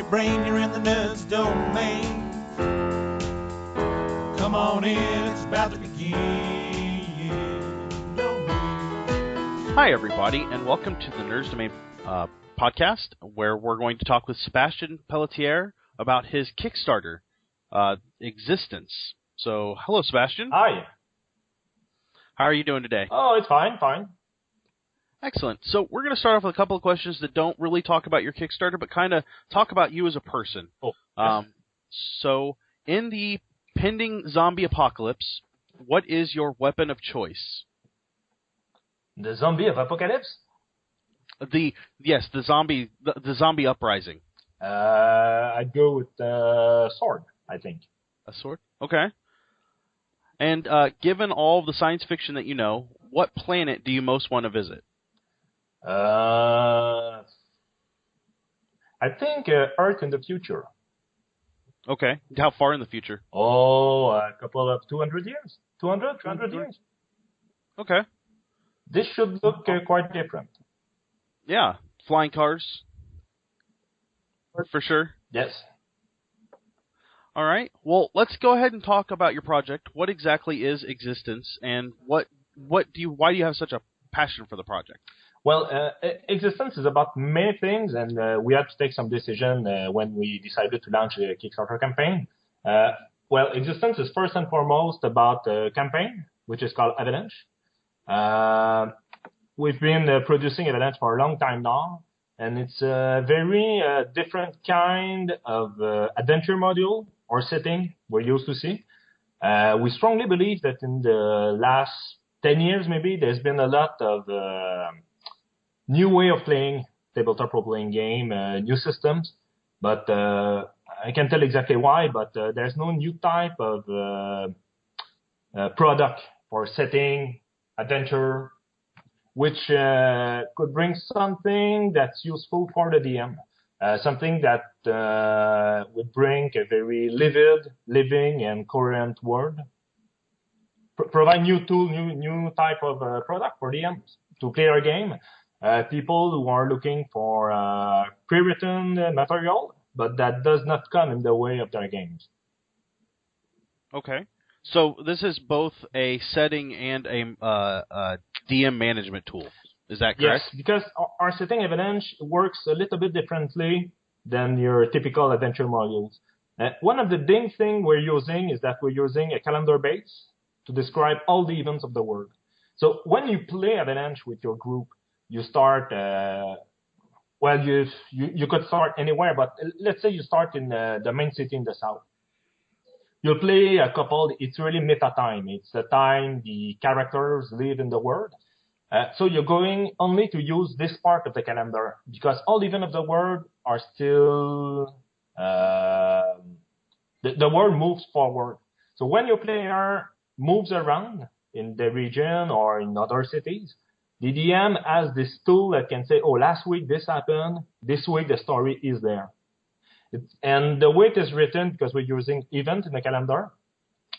your brain, you're in the nerds domain. Come on in, it's about to begin. Hi, everybody, and welcome to the Nerds Domain podcast, where we're going to talk with Sebastien Pelletier about his Kickstarter existence. So, hello, Sebastien. Hi. How are you doing today? Oh, it's fine. Excellent. So, we're going to start off with a couple of questions that don't really talk about your Kickstarter, but kind of talk about you as a person. Oh, yes. So, in the pending zombie apocalypse, what is your weapon of choice? The zombie of apocalypse? The zombie uprising. I'd go with sword, I think. A sword? Okay. And given all of the science fiction that you know, what planet do you most want to visit? I think Earth in the future. Okay. How far in the future? Oh, a couple of 200 years. 300 years. Okay. This should look quite different. Yeah. Flying cars? For sure. Yes. All right. Well, let's go ahead and talk about your project. What exactly is Existence, and why do you have such a passion for the project? Well, Existence is about many things, and we had to take some decision when we decided to launch a Kickstarter campaign. Well, Existence is first and foremost about a campaign, which is called Avalanche. We've been producing Avalanche for a long time now, and it's a very different kind of adventure module or setting we're used to see. We strongly believe that in the last 10 years, maybe, there's been a lot of new way of playing tabletop role-playing game, new systems, but I can't tell exactly why, but there's no new type of product for setting, adventure, which could bring something that's useful for the DM, something that would bring a very living and coherent world, provide new tool, new type of product for DMs to play our game. People who are looking for pre-written material, but that does not come in the way of their games. Okay. So this is both a setting and a DM management tool. Is that correct? Yes, because our setting Avalanche works a little bit differently than your typical adventure modules. One of the big things we're using is that we're using a calendar base to describe all the events of the world. So when you play Avalanche with your group, you start, you could start anywhere, but let's say you start in the main city in the south. You'll play a couple, it's really meta time. It's the time the characters live in the world. So you're going only to use this part of the calendar because all events of the world are still, the world moves forward. So when your player moves around in the region or in other cities, the DM has this tool that can say, oh, last week this happened, this week the story is there. And the way it is written, because we're using event in the calendar,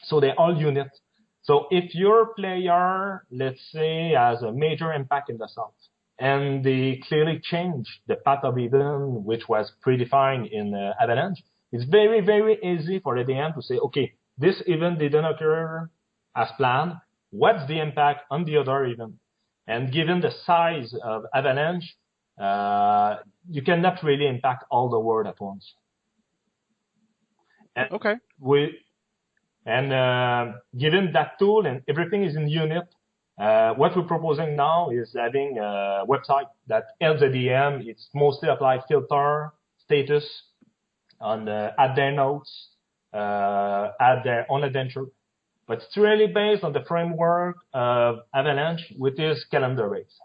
so they're all units. So if your player, let's say, has a major impact in the south, and they clearly change the path of event, which was predefined in Avalanche, it's very, very easy for the DM to say, okay, this event didn't occur as planned. What's the impact on the other event? And given the size of Avalanche, you cannot really impact all the world at once. And okay. Given that tool and everything is in unit, what we're proposing now is having a website that helps the DM. It's mostly applied filter, status, on add their notes, add their own adventure. But it's really based on the framework of Avalanche, which is calendar-based.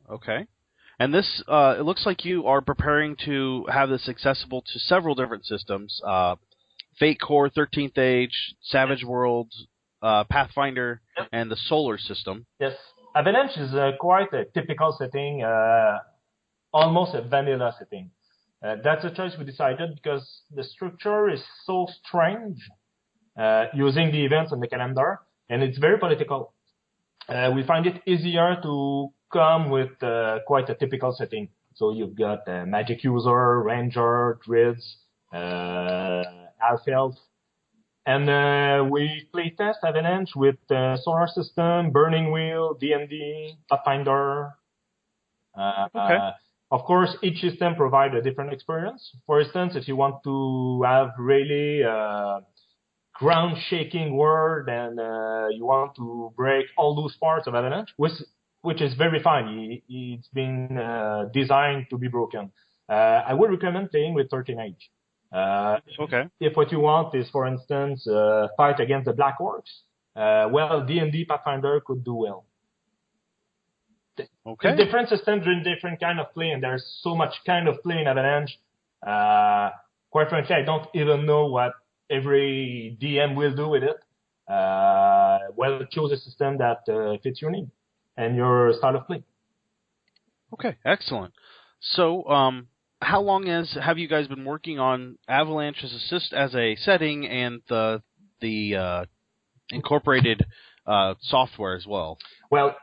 Okay. And this, it looks like you are preparing to have this accessible to several different systems. Fate Core, 13th Age, Savage Worlds, Pathfinder, yep, and the Solar System. Yes. Avalanche is quite a typical setting, almost a vanilla setting. That's a choice we decided because the structure is so strange, using the events on the calendar, and it's very political. We find it easier to come with quite a typical setting. So you've got Magic User, Ranger, Druids, Half Elf. And we play test Avalanche with Solar System, Burning Wheel, D&D, Pathfinder. Okay. Of course, each system provides a different experience. For instance, if you want to have really ground-shaking world and you want to break all those parts of Avalanche, which is very fine. It's been designed to be broken. I would recommend playing with 13 Age. Okay. If what you want is, for instance, fight against the Black Orcs, well, D&D Pathfinder could do well. Okay. Different systems doing different kind of play, and there's so much kind of play in Avalanche. Quite frankly, I don't even know what every DM will do with it. Well, choose a system that fits your need and your style of play. Okay, excellent. So, how long have you guys been working on Avalanche as a setting and the incorporated software as well? Well,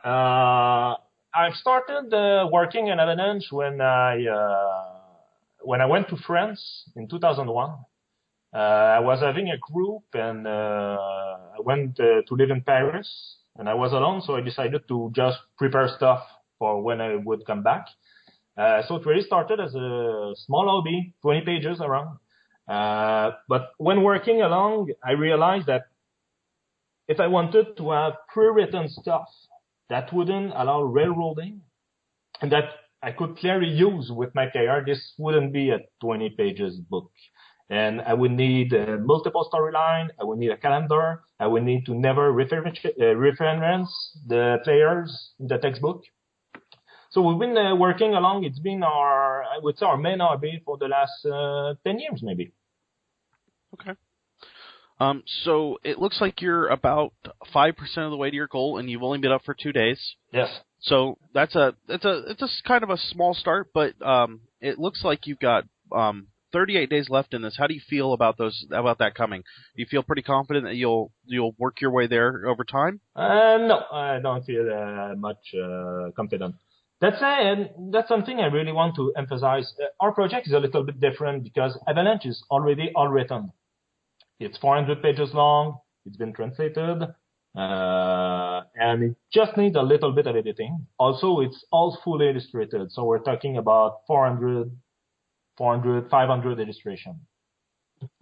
I started working on Avalanche when I went to France in 2001. I was having a group, and I went to live in Paris, and I was alone, so I decided to just prepare stuff for when I would come back. So it really started as a small hobby, 20 pages around. But when working along, I realized that if I wanted to have pre-written stuff that wouldn't allow railroading and that I could clearly use with my player, this wouldn't be a 20 pages book. And I would need multiple storyline. I would need a calendar. I would need to never reference the players in the textbook. So we've been working along. It's been I would say, our main hobby for the last 10 years, maybe. Okay. So it looks like you're about 5% of the way to your goal, and you've only been up for 2 days. Yes. So it's a kind of a small start, but it looks like you've got 38 days left in this. How do you feel about that coming? Do you feel pretty confident that you'll work your way there over time? No, I don't feel much confident. That said, that's something I really want to emphasize. Our project is a little bit different because Avalanche is already all written. It's 400 pages long. It's been translated. And it just needs a little bit of editing. Also, it's all fully illustrated. So we're talking about 400, 500 illustration.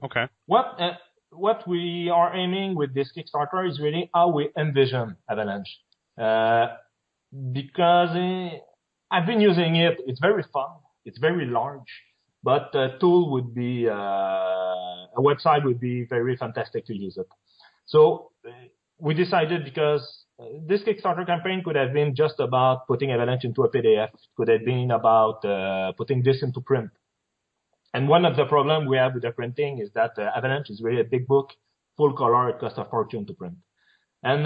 Okay. What we are aiming with this Kickstarter is really how we envision Avalanche. Because I've been using it. It's very fun. It's very large. But a tool would be, a website would be very fantastic to use it. So we decided because this Kickstarter campaign could have been just about putting Avalanche into a PDF. It could have been about putting this into print. And one of the problems we have with the printing is that Avalanche is really a big book, full color. It costs a fortune to print. And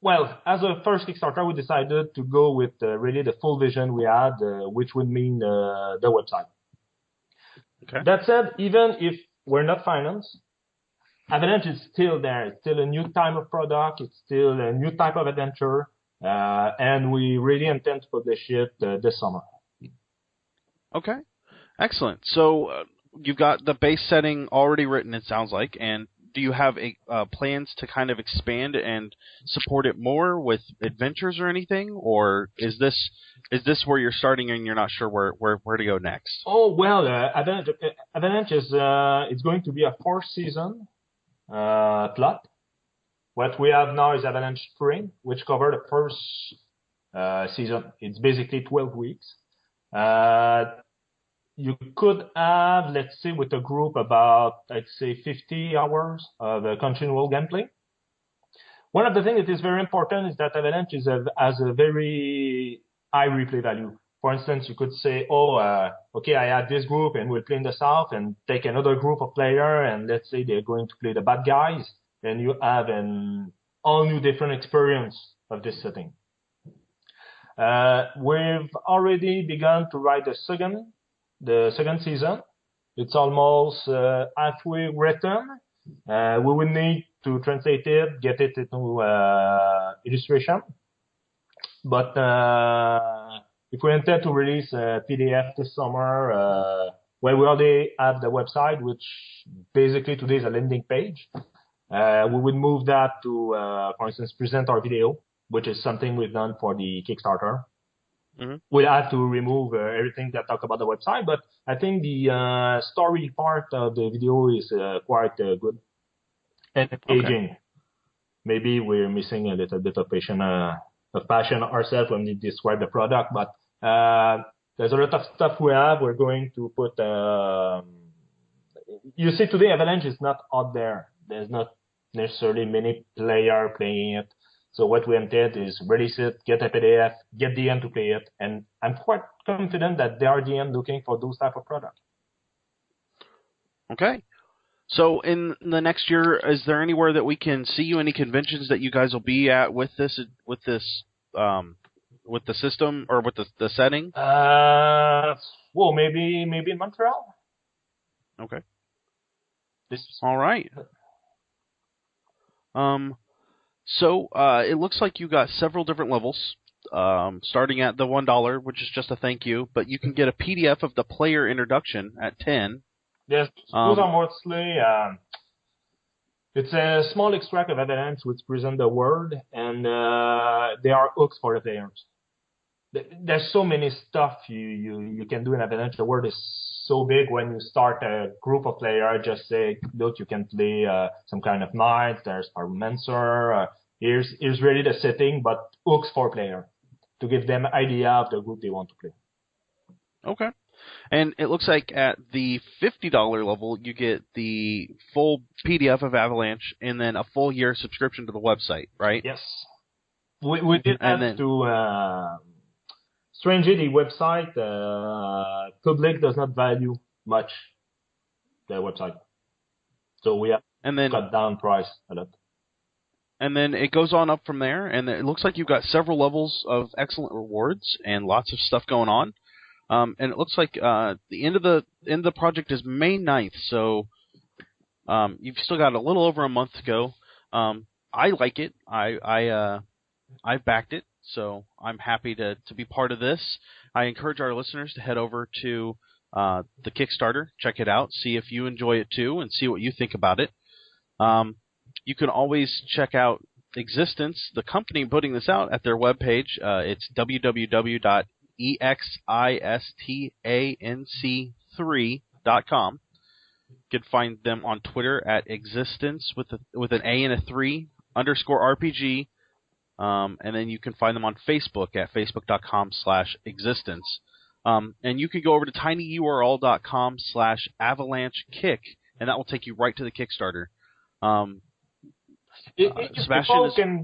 well, as a first Kickstarter, we decided to go with really the full vision we had, which would mean the website. Okay. That said, even if we're not financed, Avalanche is still there. It's still a new type of product. It's still a new type of adventure. And we really intend to publish it this summer. Okay. Excellent. So you've got the base setting already written, it sounds like, and do you have plans to kind of expand and support it more with adventures or anything, or is this where you're starting and you're not sure where to go next? Oh well, Avalanche is it's going to be a 4th season plot. What we have now is Avalanche Spring, which covered the first season. It's basically 12 weeks. You could have, let's say, with a group about, I'd say, 50 hours of continual gameplay. One of the things that is very important is that Avalanche has a very high replay value. For instance, you could say, okay, I had this group and we'll play in the south, and take another group of players, and let's say they're going to play the bad guys, and you have an all new different experience of this setting. We've already begun to write the second season. It's almost halfway written. We will need to translate it, get it into illustration. But if we intend to release a PDF this summer, well, we already have the website, which basically today is a landing page. We would move that to, for instance, present our video, which is something we've done for the Kickstarter. Mm-hmm. We'll have to remove everything that talk about the website, but I think the story part of the video is quite good and engaging. Okay. Maybe we're missing a little bit of passion ourselves when we describe the product, but there's a lot of stuff we have. We're going to put. You see, today Avalanche is not out there. There's not necessarily many players playing it. So what we intend is release it, get a PDF, get DM to play it, and I'm quite confident that there are DM looking for those type of products. Okay. So in the next year, is there anywhere that we can see you? Any conventions that you guys will be at with the system or with the setting? Well, maybe in Montreal. Okay. All right. So it looks like you got several different levels, starting at the $1, which is just a thank you, but you can get a PDF of the player introduction at 10. Yes, those are mostly, it's a small extract of Avalanche which present the word, and they are hooks for the players. There's so many stuff you can do in Avalanche. The word is so big. When you start a group of players, just say, look, you can play some kind of knight, there's Parliamancer, here's really the setting, but hooks for player to give them idea of the group they want to play. Okay. And it looks like at the $50 level, you get the full PDF of Avalanche and then a full year subscription to the website, right? Yes. We did that to... strangely, the website, public does not value much the website. So we have cut down price a lot. And then it goes on up from there, and it looks like you've got several levels of excellent rewards and lots of stuff going on. And it looks like the end of the project is May 9th, so you've still got a little over a month to go. I like it. I backed it, so I'm happy to be part of this. I encourage our listeners to head over to the Kickstarter, check it out, see if you enjoy it too, and see what you think about it. You can always check out Existence, the company putting this out, at their webpage. It's www.existanc3.com. You can find them on Twitter at Existence with an A and a 3 _RPG. And then you can find them on Facebook at facebook.com/existence. And you can go over to tinyurl.com/avalanchekick, and that will take you right to the Kickstarter. If people can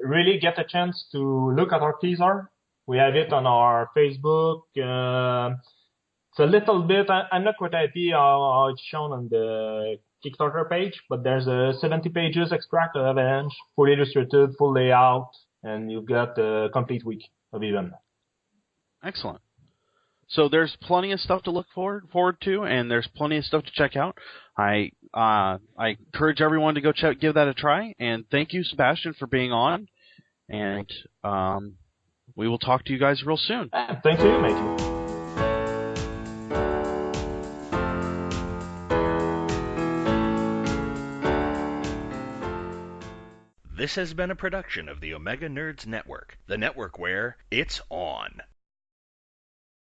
really get a chance to look at our teaser, we have it on our Facebook. It's a little bit, I'm not quite happy how it's shown on the Kickstarter page, but there's a 70 pages extract of Avalanche, fully illustrated, full layout, and you've got a complete week of event. Excellent. So there's plenty of stuff to look forward to, and there's plenty of stuff to check out. I encourage everyone to go give that a try, and thank you, Sebastian, for being on, and we will talk to you guys real soon. Thank you, Matthew. This has been a production of the Omega Nerds Network, the network where it's on.